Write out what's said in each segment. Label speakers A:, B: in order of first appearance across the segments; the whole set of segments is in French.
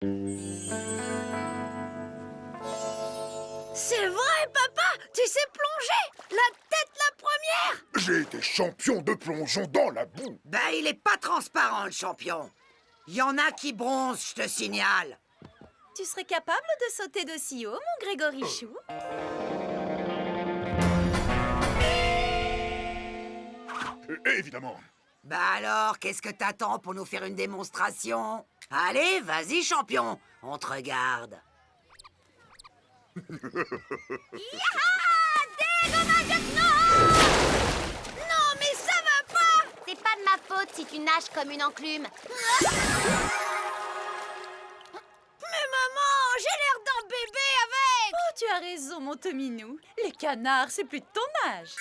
A: C'est vrai, papa! Tu sais plonger! La tête la première!
B: J'ai été champion de plongeon dans la boue.
C: Ben, il est pas transparent, le champion. Il y en a qui bronzent, je te signale.
D: Tu serais capable de sauter d'aussi haut, mon Grégory Chou?
B: Évidemment.
C: Ben alors, qu'est-ce que t'attends pour nous faire une démonstration? Allez, vas-y, champion, on te regarde.
A: Non, mais ça va pas!
E: C'est pas de ma faute si tu nages comme une enclume.
A: Mais maman, j'ai l'air d'un bébé avec!
D: Oh, tu as raison, mon Tominou. Les canards, c'est plus de ton âge.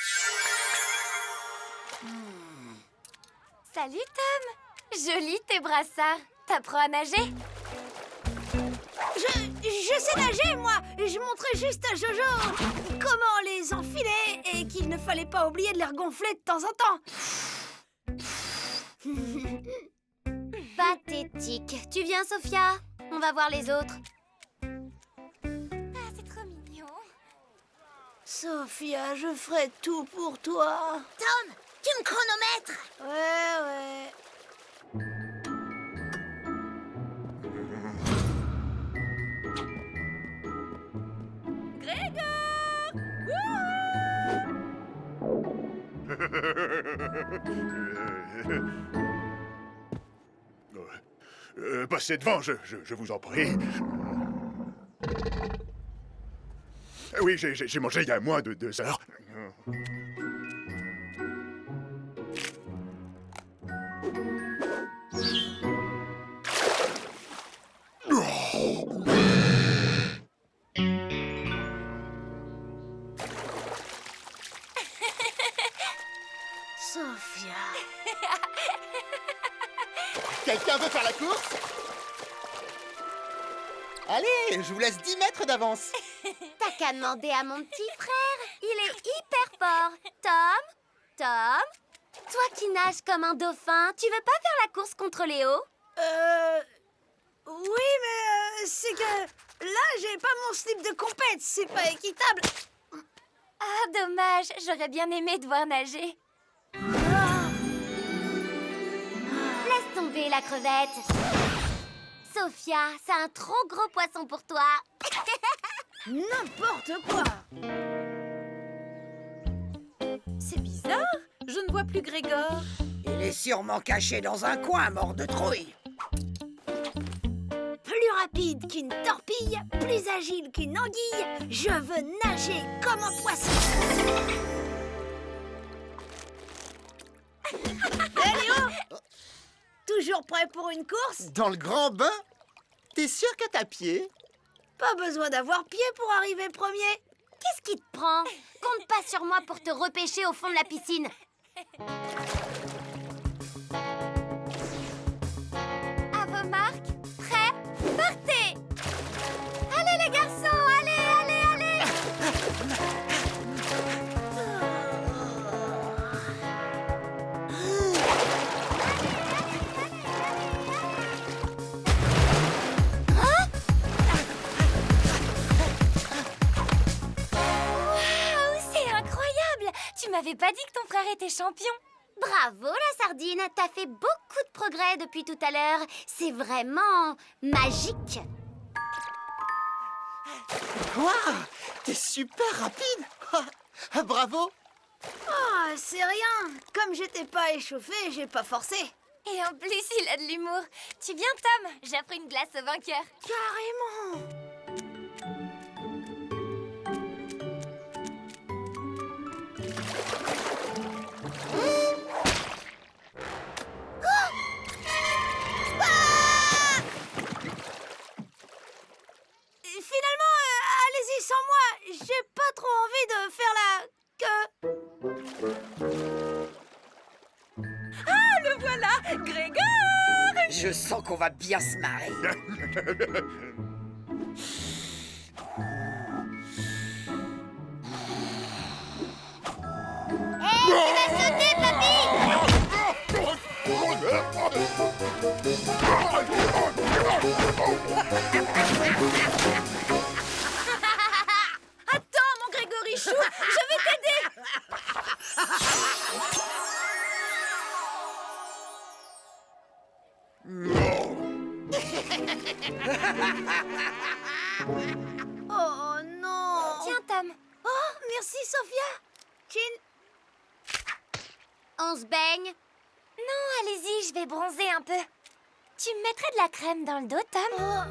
E: Salut Tom. Joli tes brassards. T'apprends à nager?
A: Je sais nager, moi! Je montrais juste à Jojo comment les enfiler et qu'il ne fallait pas oublier de les regonfler de temps en temps.
E: Pathétique. Tu viens, Sophia? On va voir les autres. Ah, c'est trop mignon.
A: Sophia, je ferai tout pour toi.
E: Tom, tu me chronomètres?
A: Ouais.
B: Passez devant, je vous en prie. Oui, j'ai mangé il y a moins de 2 heures.
A: Sophia.
F: Quelqu'un veut faire la course? Allez, je vous laisse 10 mètres d'avance.
E: T'as qu'à demander à mon petit frère. Il est hyper fort. Tom, toi qui nages comme un dauphin, tu veux pas faire la course contre Léo?
A: Oui, mais c'est que là, j'ai pas mon slip de compète. C'est pas équitable.
E: Ah, dommage. J'aurais bien aimé te voir nager. Laisse tomber la crevette. Sophia, c'est un trop gros poisson pour toi.
A: N'importe quoi.
D: C'est bizarre. Je ne vois plus Grégor.
C: Il est sûrement caché dans un coin, mort de trouille.
A: Plus rapide qu'une torpille, plus agile qu'une anguille, je veux nager comme un poisson. Hé Léo, toujours prêt pour une course?
F: Dans le grand bain? T'es sûr que t'as pied?
A: Pas besoin d'avoir pied pour arriver premier.
E: Qu'est-ce qui te prend? Compte pas sur moi pour te repêcher au fond de la piscine. À vos marques, prêts, partez! Allez les garçons, allez! Waouh, c'est incroyable! Tu m'avais pas dit que ton frère était champion. Bravo la sardine, t'as fait beaucoup de progrès depuis tout à l'heure. C'est vraiment magique.
F: Waouh, t'es super rapide. Ah, bravo.
A: Ah, c'est rien. Comme j'étais pas échauffée, j'ai pas forcé.
E: Et en plus, il a de l'humour. Tu viens, Tom? J'offre une glace au vainqueur.
A: Carrément. Finalement, allez-y sans moi. J'ai pas trop envie de faire la queue.
D: Ah, le voilà, Grégor!
C: Je sens qu'on va bien se marrer.
E: Tu vas sauter, papy!
D: Attends, mon Grégorichou, je vais t'aider.
A: Oh non!
E: Tiens, Tom,
A: Oh, merci Sophia! Chin!
E: on se baigne? Non, allez-y, je vais bronzer un peu. Tu me mettrais de la crème dans le dos, Tom?
A: Oh.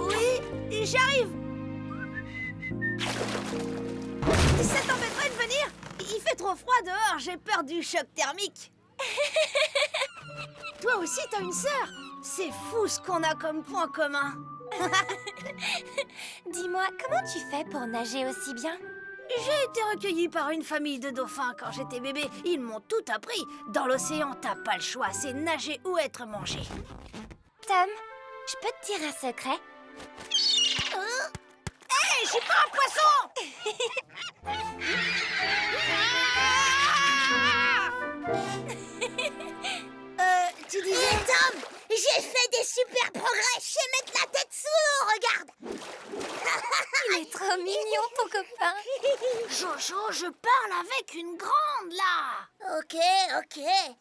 A: Oui, j'arrive! Ça t'embêterait de venir? Il fait trop froid dehors, j'ai peur du choc thermique. Toi aussi, t'as une sœur? C'est fou ce qu'on a comme point commun.
E: Dis-moi, comment tu fais pour nager aussi bien?
A: J'ai été recueillie par une famille de dauphins quand j'étais bébé. Ils m'ont tout appris. Dans l'océan, t'as pas le choix, c'est nager ou être mangé.
E: Tom, je peux te dire un secret?
A: Hé, je suis pas un poisson! Tu disais... Tom, j'ai fait des super progrès. Je sais mettre la tête sous l'eau, regarde.
E: Il est trop mignon, ton copain.
A: Jojo, je parle avec une grande, là.
E: Ok.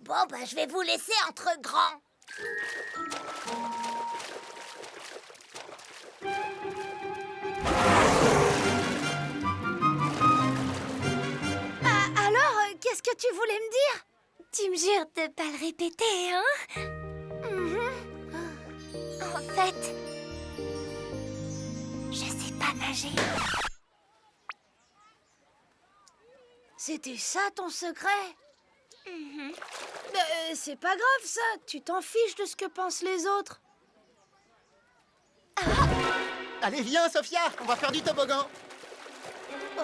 E: Bon, bah, je vais vous laisser entre grands.
A: Alors, qu'est-ce que tu voulais me dire?
E: Tu me jures de pas le répéter, hein? En fait, je sais pas nager.
A: C'était ça ton secret? C'est pas grave ça, tu t'en fiches de ce que pensent les autres.
F: Allez, viens, Sophia, on va faire du toboggan.
A: Oh.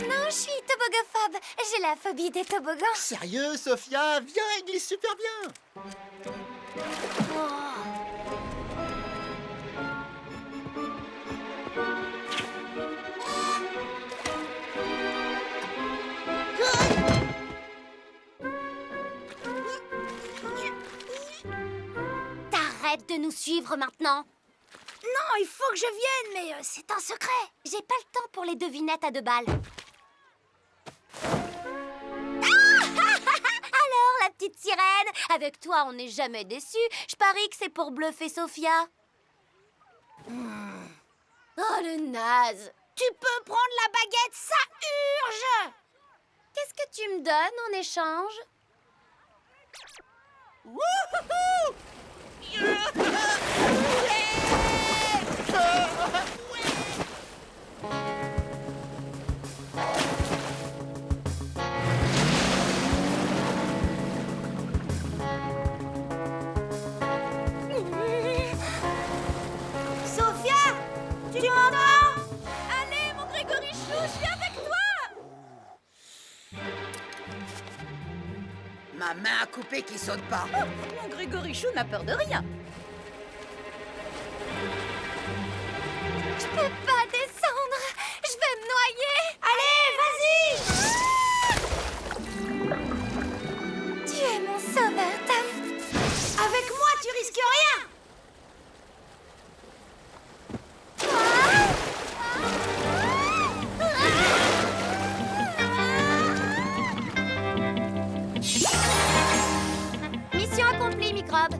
E: Non, je suis tobogophobe. J'ai la phobie des toboggans.
F: Sérieux, Sophia, viens, il glisse super bien.
E: T'arrêtes de nous suivre maintenant.
A: Non, il faut que je vienne, mais c'est un secret.
E: J'ai pas le temps pour les devinettes à 2 balles. Alors, la petite sirène, avec toi, on n'est jamais déçus. Je parie que c'est pour bluffer Sophia. Oh, le naze.
A: Tu peux prendre la baguette, ça urge.
E: Qu'est-ce que tu me donnes en échange?
A: Sophia, tu m'entends?
D: Allez, mon Grégorichou, je suis avec toi.
C: Ma main à couper qui saute pas.
D: Mon Grégorichou n'a peur de rien.
E: Je peux pas descendre. Je vais me noyer.
A: Allez, vas-y.
E: Tu es mon sauveur, Tom.
A: Avec moi, tu risques rien.
E: Mission accomplie, microbe.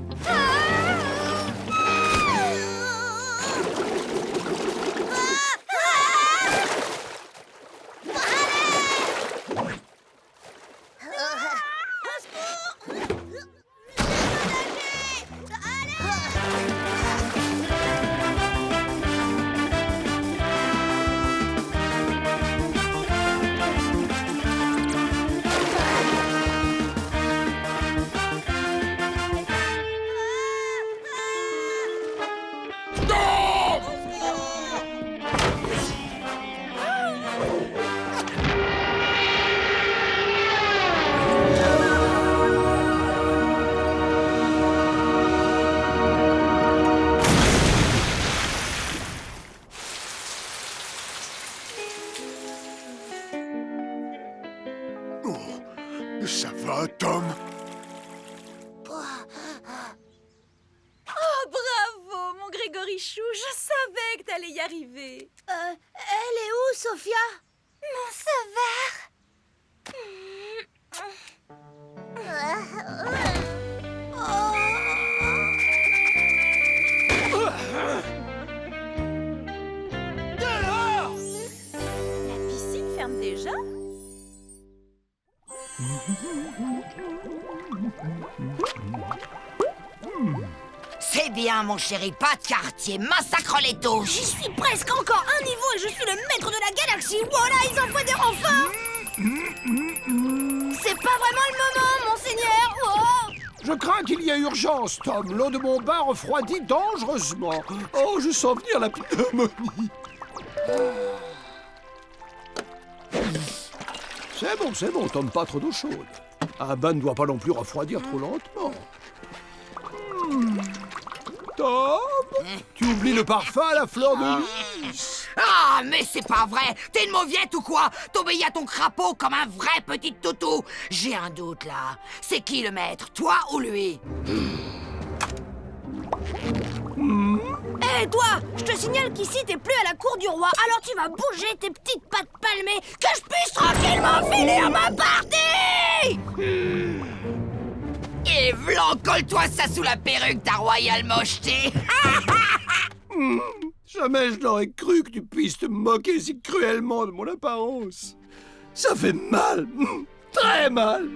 B: Ça va, Tom?
D: Oh, bravo, mon Grégorichou. Je savais que t'allais y arriver.
A: Elle est où, Sophia?
E: Mon sauveur.
D: La piscine ferme déjà?
C: C'est bien, mon chéri, pas de quartier, massacre les touches.
A: J'y suis presque encore un niveau et je suis le maître de la galaxie. Voilà, ils envoient des renforts. C'est pas vraiment le moment, monseigneur. Oh.
G: Je crains qu'il y ait urgence, Tom. L'eau de mon bain refroidit dangereusement. Oh, je sens venir la pneumonie. C'est bon, Tom, pas trop d'eau chaude. Un bain ne doit pas non plus refroidir trop lentement. Tom, tu oublies le parfum à la fleur de lys.
C: Ah, mais c'est pas vrai. T'es une mauviette ou quoi? T'obéis à ton crapaud comme un vrai petit toutou. J'ai un doute, là. C'est qui le maître, toi ou lui?
A: Hé, toi, je te signale qu'ici, t'es plus à la cour du roi. Alors tu vas bouger tes petites pattes palmées, que je puisse tranquillement finir ma partie.
C: Et v'lan, colle-toi ça sous la perruque, ta royale mocheté.
G: Jamais je n'aurais cru que tu puisses te moquer si cruellement de mon apparence. Ça fait mal, très mal.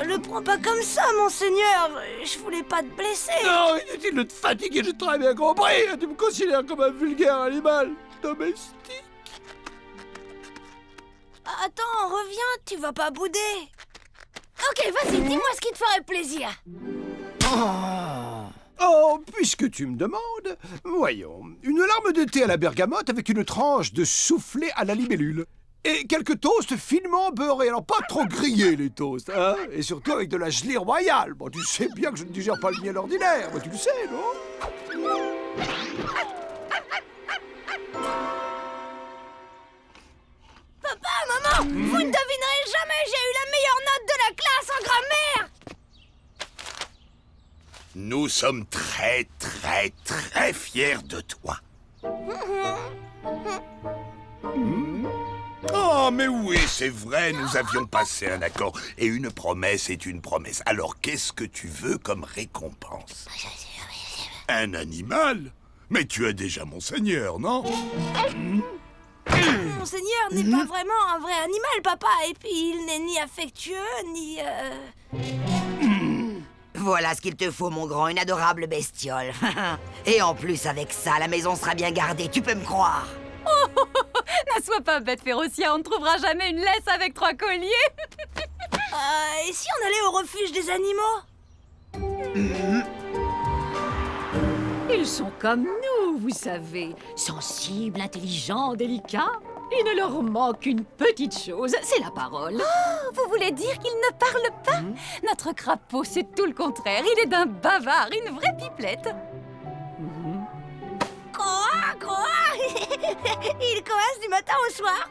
A: Le prends pas comme ça, monseigneur. Je voulais pas te blesser.
G: Non, inutile de te fatiguer, j'ai très bien compris. Tu me considères comme un vulgaire animal domestique.
A: Attends, reviens, tu vas pas bouder. Ok, vas-y, dis-moi ce qui te ferait plaisir.
G: Oh, puisque tu me demandes, voyons, une larme de thé à la bergamote avec une tranche de soufflé à la libellule. Et quelques toasts finement beurrés, alors pas trop grillés les toasts, hein. Et surtout avec de la gelée royale. Bon, tu sais bien que je ne digère pas le miel ordinaire, tu le sais, non?
A: Papa, maman, vous ne devinerez jamais, j'ai eu la meilleure note de la classe en grammaire.
H: Nous sommes très, très, très fiers de toi. Oh, mais oui, c'est vrai, nous avions passé un accord. Et une promesse est une promesse. Alors, qu'est-ce que tu veux comme récompense? Un animal? Mais tu as déjà Monseigneur, non?
A: Monseigneur n'est pas vraiment un vrai animal, papa. Et puis, il n'est ni affectueux, ni...
C: Voilà ce qu'il te faut, mon grand, une adorable bestiole. Et en plus, avec ça, la maison sera bien gardée, tu peux me croire.
D: Ne sois pas bête, Férocia, on ne trouvera jamais une laisse avec 3 colliers.
A: et si on allait au refuge des animaux?
I: Ils sont comme nous, vous savez. Sensibles, intelligents, délicats. Il ne leur manque qu'une petite chose, c'est la parole.
D: Oh, vous voulez dire qu'il ne parle pas? Notre crapaud, c'est tout le contraire. Il est d'un bavard, une vraie pipelette.
A: Quoi? Il coasse du matin au soir.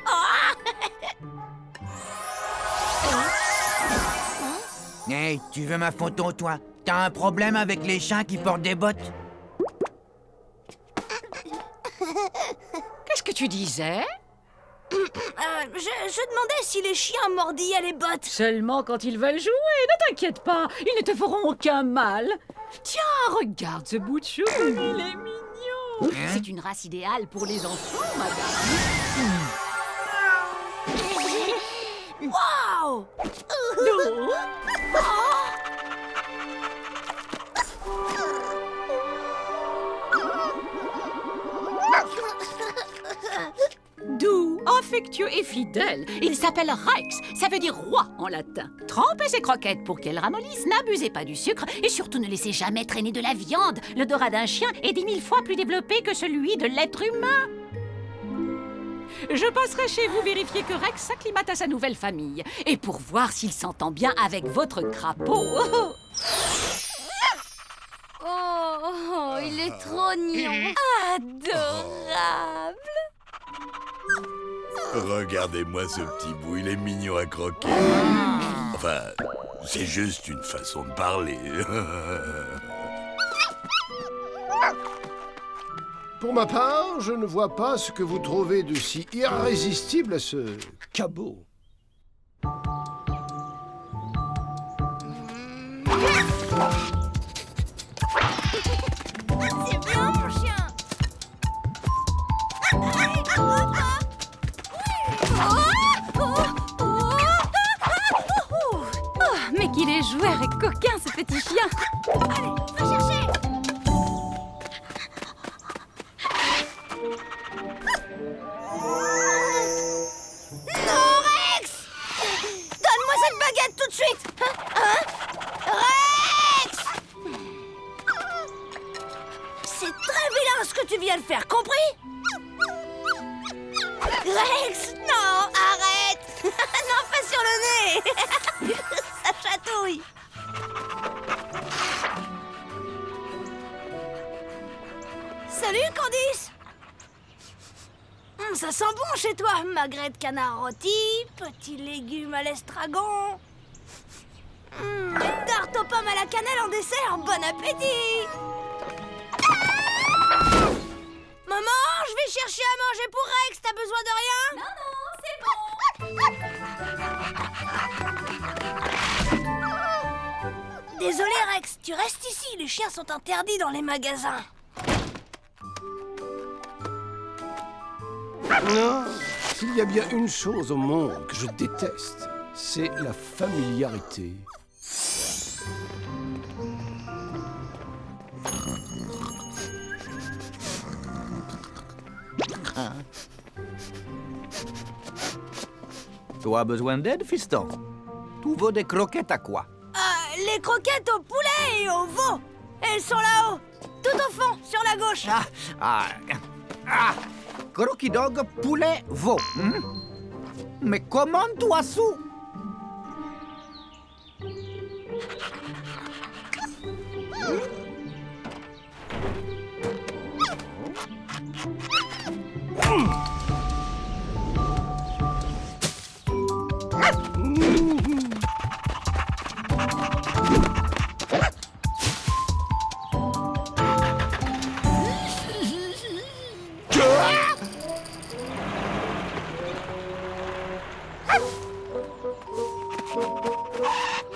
J: Hey, tu veux ma photo, toi? T'as un problème avec les chiens qui portent des bottes?
I: Qu'est-ce que tu disais?
A: Je demandais si les chiens mordillaient les bottes.
I: Seulement quand ils veulent jouer, ne t'inquiète pas, ils ne te feront aucun mal. Tiens, regarde ce bout de chou, comme il est mignon. C'est une race idéale pour les enfants, madame.
A: Waouh!
I: Doux, affectueux et fidèle. Il s'appelle Rex, ça veut dire roi en latin. Trempez ces croquettes pour qu'elles ramollissent, n'abusez pas du sucre et surtout ne laissez jamais traîner de la viande. L'odorat d'un chien est 10 000 fois plus développé que celui de l'être humain. Je passerai chez vous vérifier que Rex s'acclimate à sa nouvelle famille. Et pour voir s'il s'entend bien avec votre crapaud.
E: Oh, il est trop mignon.
D: Adorable.
H: Regardez-moi ce petit bout, il est mignon à croquer. Enfin, c'est juste une façon de parler.
G: Pour ma part, je ne vois pas ce que vous trouvez de si irrésistible à ce cabot.
A: C'est bien, mon chien.
D: Oh, mais qu'il est joueur et coquin, ce petit chien.
A: Allez, va chercher. Non, Rex! Donne-moi cette baguette tout de suite. Hein? Rex! C'est très vilain ce que tu viens de faire, compris? Rex, non, arrête. Non, pas sur le nez. Ça chatouille. Salut, Candice. Ça sent bon chez toi. Magret de canard rôti, petits légumes à l'estragon. Une tarte aux pommes à la cannelle en dessert. Bon appétit. Maman, je vais chercher à manger pour Rex. T'as besoin de rien?
E: Non, c'est bon.
A: Désolé, Rex. Tu restes ici. Les chiens sont interdits dans les magasins.
G: Non, s'il y a bien une chose au monde que je déteste, c'est la familiarité.
J: Tu as besoin d'aide, fiston? Tu veux des croquettes à quoi?
A: Les croquettes au poulet et au veau. Elles sont là-haut. Tout au fond, sur la gauche.
J: Croquis dog, poulet, veau. Mais comment tu as su?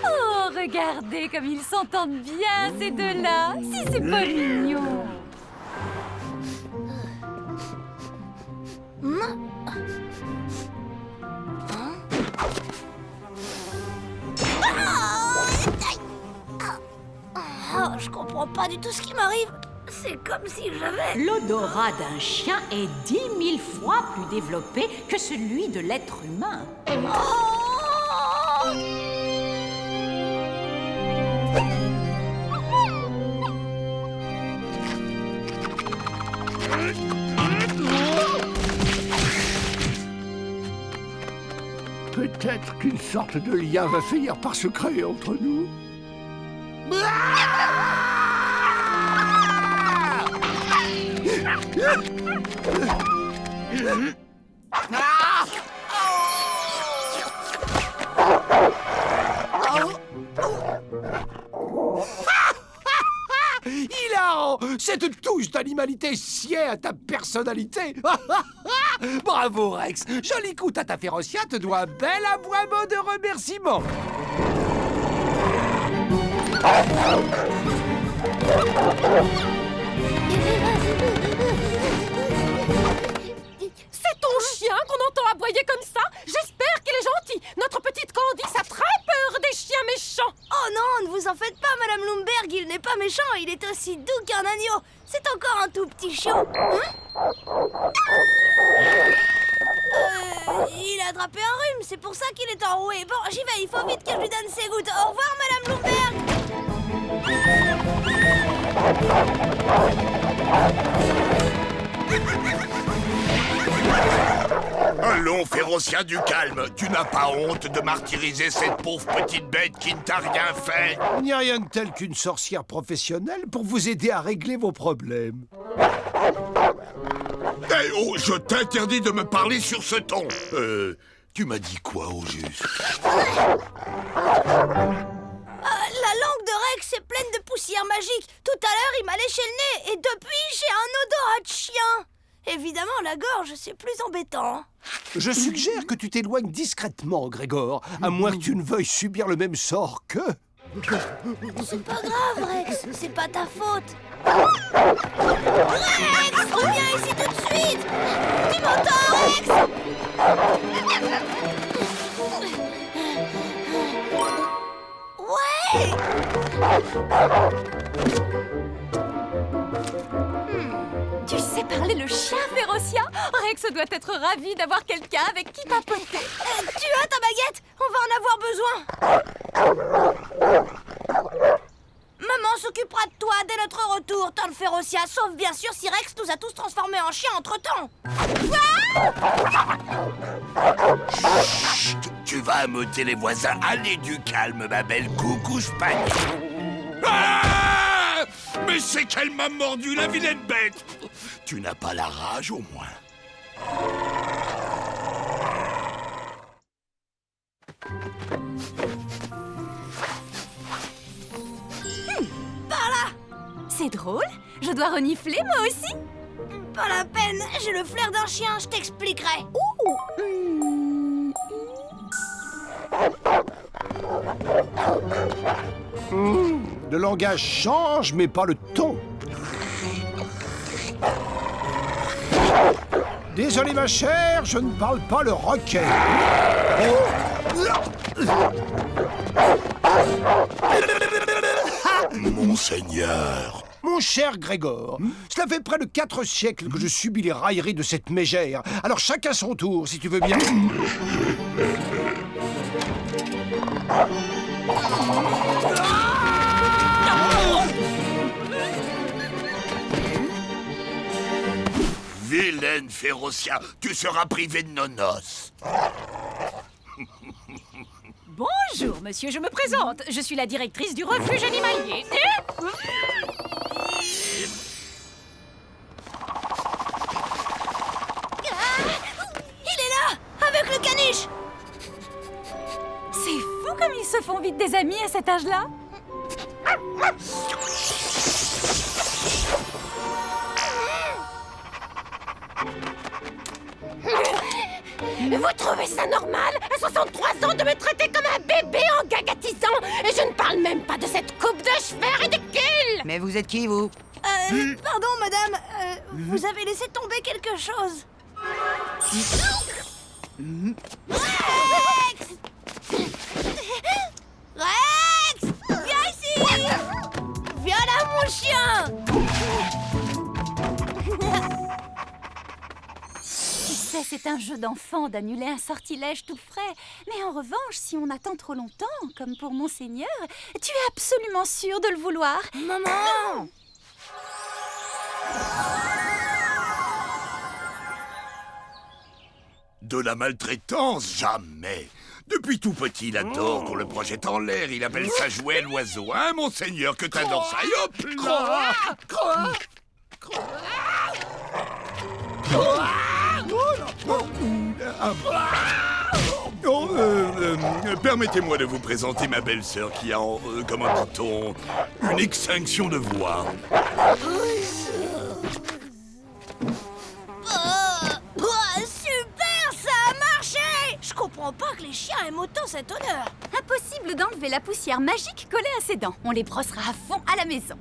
D: Oh, regardez comme ils s'entendent bien, ces deux-là. Si c'est pas mignon.
A: Oh, je comprends pas du tout ce qui m'arrive. C'est comme si j'avais...
I: L'odorat d'un chien est 10 000 fois plus développé que celui de l'être humain.
G: Peut-être qu'une sorte de lien va finir par se créer entre nous. Hilarant! Cette touche d'animalité sied à ta personnalité. Bravo, Rex. Joli coup, Tata Férocia te doit un bel aboiement de remerciements.
I: C'est ton chien qu'on entend aboyer comme ça? J'espère qu'il est gentil. Notre petite Candice a très peur des chiens méchants.
A: Oh non, ne vous en faites pas, Madame Lumberg, il n'est pas méchant, il est aussi doux qu'un agneau. C'est encore un tout petit chiot. Il a attrapé un rhume, c'est pour ça qu'il est enroué. Bon, j'y vais, il faut vite que je lui donne ses gouttes. Au revoir, Madame Lumberg.
H: Allons, Férocia, du calme. Tu n'as pas honte de martyriser cette pauvre petite bête qui ne t'a rien fait?
G: Il n'y a rien de tel qu'une sorcière professionnelle pour vous aider à régler vos problèmes.
H: Eh oh, je t'interdis de me parler sur ce ton. Tu m'as dit quoi au juste?
A: La langue de Rex est pleine de poussière magique. Tout à l'heure, il m'a léché le nez et depuis, j'ai un odorat de chien. Évidemment, la gorge, c'est plus embêtant.
G: Je suggère que tu t'éloignes discrètement, Grégor, à moins que tu ne veuilles subir le même sort que...
A: C'est pas grave, Rex, c'est pas ta faute. Rex, reviens ici tout de suite. Tu m'entends, Rex? Ouais.
D: Tu sais parler le chien, Férocia? Rex doit être ravi d'avoir quelqu'un avec qui papoter.
A: Tu as ta baguette? On va en avoir besoin. Maman s'occupera de toi dès notre retour, Tante Férocia, sauf bien sûr si Rex nous a tous transformés en chiens entre-temps.
H: Chut, tu vas ameuter les voisins. Allez du calme, ma belle coucouche panique. Ah! Mais c'est qu'elle m'a mordu, la vilaine bête. Tu n'as pas la rage, au moins.
A: Par là.
D: C'est drôle. Je dois renifler, moi aussi.
A: Pas la peine, j'ai le flair d'un chien, je t'expliquerai.
G: Le langage change, mais pas le ton. Désolé, ma chère, je ne parle pas le roquet.
H: Monseigneur.
G: Mon cher Grégor, cela fait près de 4 siècles que je subis les railleries de cette mégère. Alors chacun son tour, si tu veux bien.
H: Vilaine Férocia, tu seras privé de nos noces.
I: Bonjour, monsieur, je me présente. Je suis la directrice du refuge animalier.
A: Il est là, avec le caniche.
D: C'est fou comme ils se font vite des amis à cet âge-là.
K: Vous trouvez ça normal, à 63 ans, de me traiter comme un bébé en gagatisant? Et je ne parle même pas de cette coupe de cheveux ridicule!
J: Mais vous êtes qui, vous?
A: Pardon, madame, vous avez laissé tomber quelque chose. Rex! Rex! Viens ici! Viens là, mon chien!
D: Tu sais, c'est un jeu d'enfant d'annuler un sortilège tout frais. Mais en revanche, si on attend trop longtemps, comme pour Monseigneur, tu es absolument sûr de le vouloir.
A: Maman!
H: De la maltraitance, jamais. Depuis tout petit, il adore qu'on le projette en l'air. Il appelle ça jouet l'oiseau. Hein, monseigneur, que t'adores ça. Et hop là! Permettez-moi de vous présenter ma belle-sœur qui a, comment dit-on, une extinction de voix.
A: Super, ça a marché! Je comprends pas que les chiens aiment autant cette odeur.
D: Impossible d'enlever la poussière magique collée à ses dents. On les brossera à fond à la maison.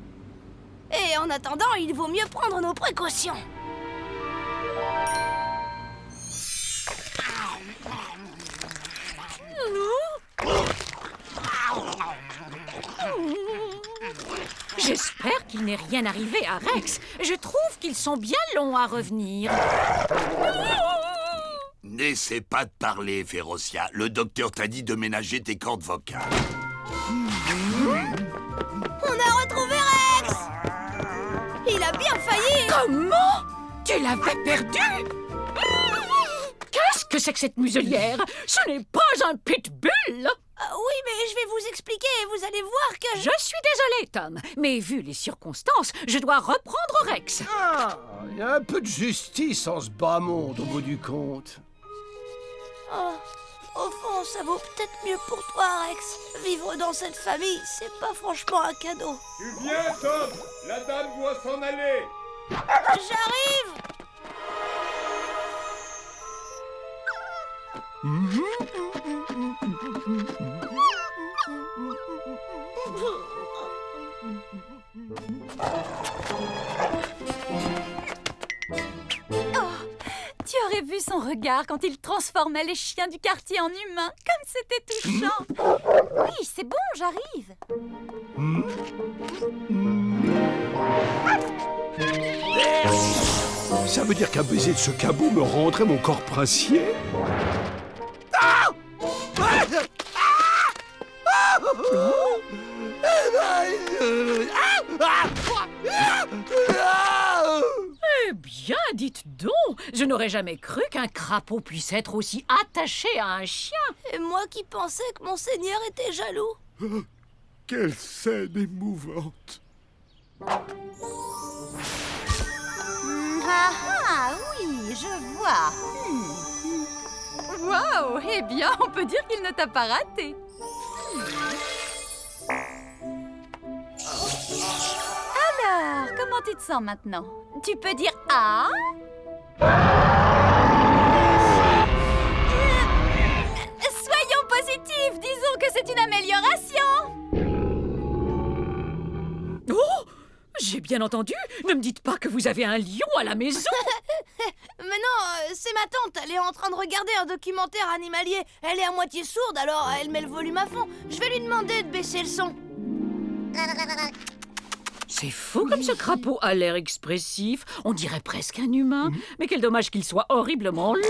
A: Et en attendant, il vaut mieux prendre nos précautions.
I: J'espère qu'il n'est rien arrivé à Rex. Je trouve qu'ils sont bien longs à revenir.
H: N'essaie pas de parler, Férocia. Le docteur t'a dit de ménager tes cordes vocales.
A: On a retrouvé Rex! Il a bien failli!
I: Comment? Tu l'avais perdu? Qu'est-ce que c'est que cette muselière? Ce n'est pas un pitbull!
A: Oui, mais je vais vous expliquer. vous allez voir que
I: Je suis désolée, Tom, mais vu les circonstances, je dois reprendre Rex.
G: Ah, il y a un peu de justice en ce bas monde, au bout du compte.
A: Oh, au fond, ça vaut peut-être mieux pour toi, Rex. Vivre dans cette famille, c'est pas franchement un cadeau.
B: Tu viens, Tom. La dame doit s'en aller.
A: J'arrive.
D: Tu aurais vu son regard quand il transformait les chiens du quartier en humains, comme c'était touchant. Oui, c'est bon, j'arrive.
G: Ça veut dire qu'un baiser de ce cabot me rendrait mon corps princier?
I: Eh bien, dites donc, je n'aurais jamais cru qu'un crapaud puisse être aussi attaché à un chien.
A: Et moi qui pensais que mon seigneur était jaloux.
B: Quelle scène émouvante.
D: Ah, oui, je vois. Waouh, eh bien, on peut dire qu'il ne t'a pas raté. Alors, comment tu te sens maintenant? Tu peux dire « Ah ». Soyons positifs, disons que c'est une amélioration.
I: Oh! J'ai bien entendu. Ne me dites pas que vous avez un lion à la maison.
A: Mais non, c'est ma tante, elle est en train de regarder un documentaire animalier. Elle est à moitié sourde, alors elle met le volume à fond. Je vais lui demander de baisser le son.
I: C'est fou comme ce crapaud a l'air expressif. On dirait presque un humain. Mais quel dommage qu'il soit horriblement laid.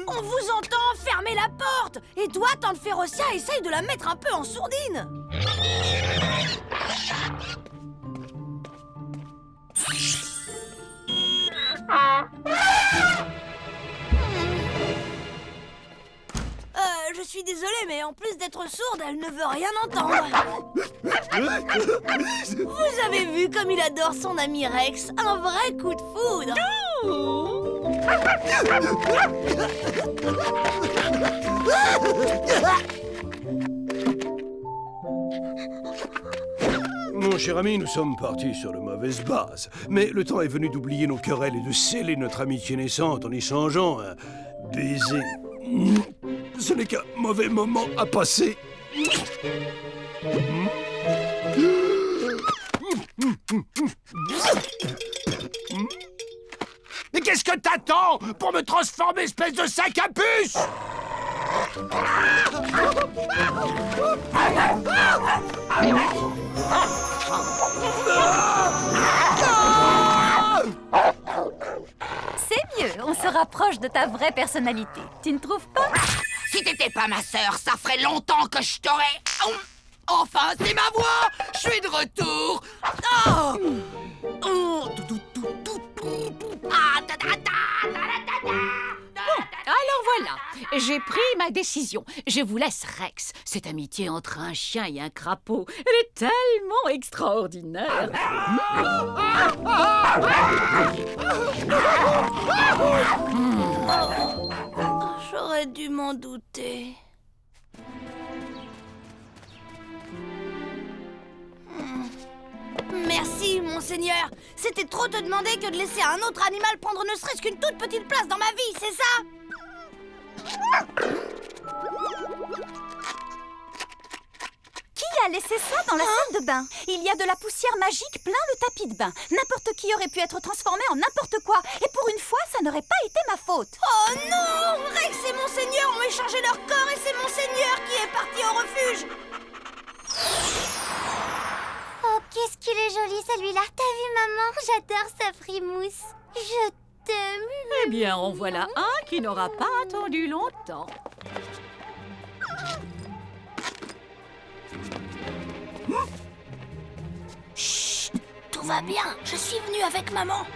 A: On vous entend, fermez la porte. Et toi, tante Férocia, essaye de la mettre un peu en sourdine. Je suis désolée, mais en plus d'être sourde, elle ne veut rien entendre. Vous avez vu comme il adore son ami Rex? Un vrai coup de foudre.
G: Mon cher ami, nous sommes partis sur de mauvaises bases. Mais le temps est venu d'oublier nos querelles et de sceller notre amitié naissante en échangeant un baiser. Ce n'est qu'un mauvais moment à passer. Mais qu'est-ce que t'attends pour me transformer, espèce de sac à puce?
D: C'est mieux, on se rapproche de ta vraie personnalité. Tu ne trouves pas?
C: Si t'étais pas ma sœur, ça ferait longtemps que je t'aurais... Enfin, c'est ma voix. Je suis de retour.
I: Alors voilà, j'ai pris ma décision. Je vous laisse Rex. Cette amitié entre un chien et un crapaud, elle est tellement extraordinaire.
A: J'aurais dû m'en douter. Merci, monseigneur. C'était trop te demander que de laisser un autre animal prendre ne serait-ce qu'une toute petite place dans ma vie, c'est ça?
D: Qui a laissé ça dans la salle de bain? Il y a de la poussière magique plein le tapis de bain. N'importe qui aurait pu être transformé en n'importe quoi. Et pour une fois, ça n'aurait pas été ma faute.
A: Oh non! Rex et monseigneur ont échangé leur corps et c'est monseigneur qui est parti au refuge.
E: Oh, qu'est-ce qu'il est joli celui-là. T'as vu, maman? J'adore sa frimousse. Je t'aime.
I: Eh bien, en voilà un qui n'aura pas attendu longtemps.
A: Chut! Tout va bien. Je suis venue avec maman.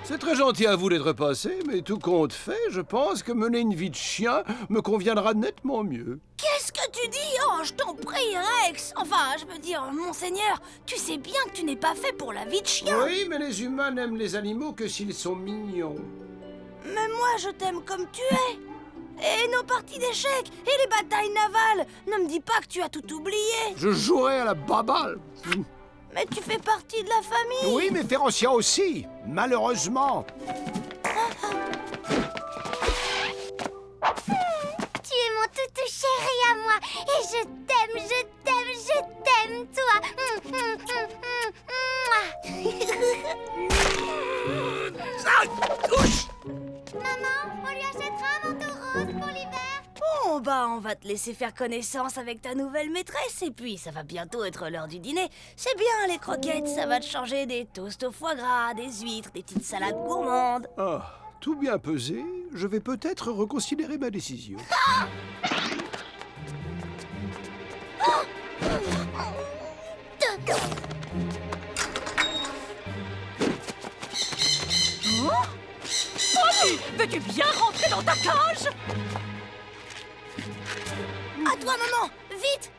G: C'est très gentil à vous d'être passé, mais tout compte fait, je pense que mener une vie de chien me conviendra nettement mieux.
A: Qu'est-ce que tu dis? Oh, je t'en prie, Rex. Enfin, je veux dire, monseigneur, tu sais bien que tu n'es pas fait pour la vie de chien.
G: Oui, mais les humains n'aiment les animaux que s'ils sont mignons.
A: Mais moi, je t'aime comme tu es. Et nos parties d'échecs et les batailles navales. Ne me dis pas que tu as tout oublié.
G: Je jouerai à la baballe.
A: Mais tu fais partie de la famille.
G: Oui, mais Férocia aussi, malheureusement.
E: Tu es mon toutou chéri à moi. Et je t'aime, je t'aime, je t'aime, toi. Maman, on lui achètera un manteau rose pour l'hiver.
A: Bon, bah, on va te laisser faire connaissance avec ta nouvelle maîtresse. Et puis, ça va bientôt être l'heure du dîner. C'est bien, les croquettes. Ça va te changer des toasts au foie gras, des huîtres, des petites salades gourmandes.
G: Ah, tout bien pesé, je vais peut-être reconsidérer ma décision.
I: Polly, veux-tu bien rentrer dans ta cage?
A: À toi, maman. Vite.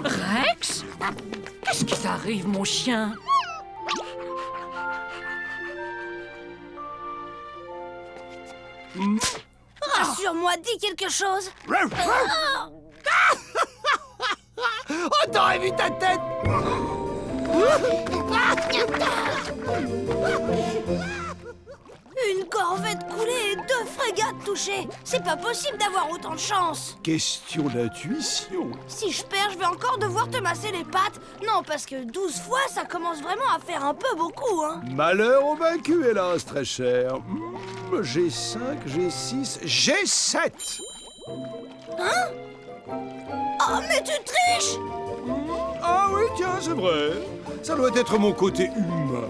I: Rex? Qu'est-ce qui t'arrive, mon chien?
A: Rassure-moi, dis quelque chose.
G: Oh, t'aurais vu ta tête!
A: Une corvette coulée et 2 frégates touchées. C'est pas possible d'avoir autant de chance.
G: Question d'intuition.
A: Si je perds, je vais encore devoir te masser les pattes. Non, parce que 12 fois, ça commence vraiment à faire un peu beaucoup, hein.
G: Malheur au vaincu, hélas, très cher. G5, G6, G7.
A: Hein? Oh, mais tu triches!
G: Ah oui, tiens, c'est vrai. Ça doit être mon côté humain.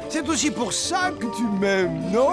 G: C'est aussi pour ça que tu m'aimes, non?